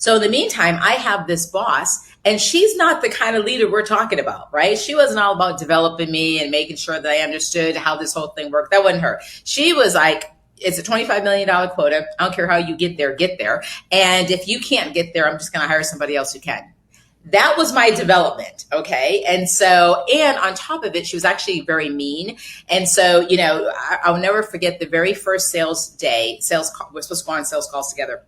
So in the meantime, I have this boss, and she's not the kind of leader we're talking about, right? She wasn't all about developing me and making sure that I understood how this whole thing worked. That wasn't her. She was like, it's a $25 million quota. I don't care how you get there, get there. And if you can't get there, I'm just going to hire somebody else who can. That was my development. Okay. And so, and on top of it, she was actually very mean. And so, I'll never forget the very first sales day, we're supposed to go on sales calls together.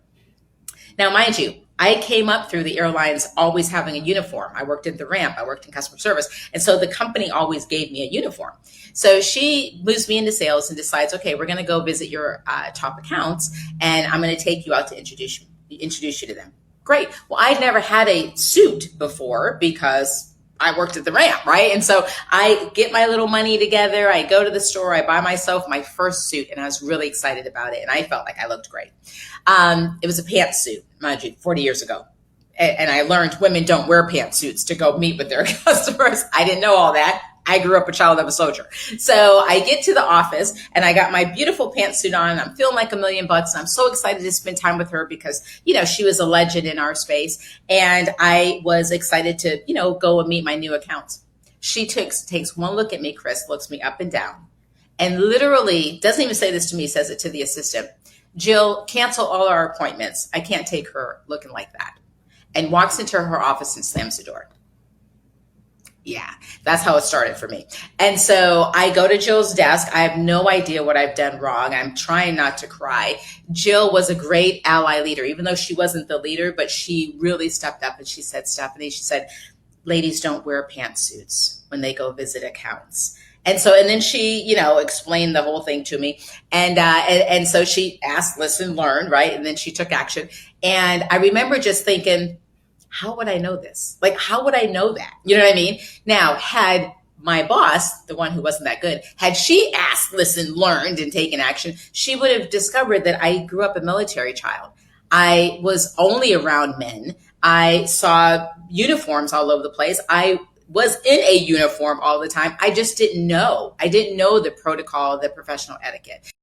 Now, mind you, I came up through the airlines always having a uniform. I worked at the ramp. I worked in customer service. And so the company always gave me a uniform. So she moves me into sales and decides, okay, we're going to go visit your top accounts, and I'm going to take you out to introduce you to them. Great. Well, I'd never had a suit before because I worked at the ramp, right? And so I get my little money together. I go to the store. I buy myself my first suit, and I was really excited about it. And I felt like I looked great. It was a pantsuit, mind you, 40 years ago. And I learned women don't wear pantsuits to go meet with their customers. I didn't know all that. I grew up a child of a soldier. So I get to the office, and I got my beautiful pantsuit on, and I'm feeling like $1 million bucks. And I'm so excited to spend time with her because, she was a legend in our space. And I was excited to, go and meet my new accounts. She takes one look at me, Chris, looks me up and down, and literally doesn't even say this to me, says it to the assistant. Jill, cancel all our appointments. I can't take her looking like that. And walks into her office and slams the door. Yeah, that's how it started for me. And so I go to Jill's desk. I have no idea what I've done wrong. I'm trying not to cry. Jill was a great ally leader, even though she wasn't the leader, but she really stepped up, and she said, Stephanie, she said, ladies don't wear pantsuits when they go visit accounts. And then she, explained the whole thing to me. And so she asked, listen, learn, right? And then she took action. And I remember just thinking, how would I know this? Like, how would I know that? You know what I mean? Now, had my boss, the one who wasn't that good, had she asked, listened, learned, and taken action, she would have discovered that I grew up a military child. I was only around men. I saw uniforms all over the place. I was in a uniform all the time. I just didn't know. I didn't know the protocol, the professional etiquette.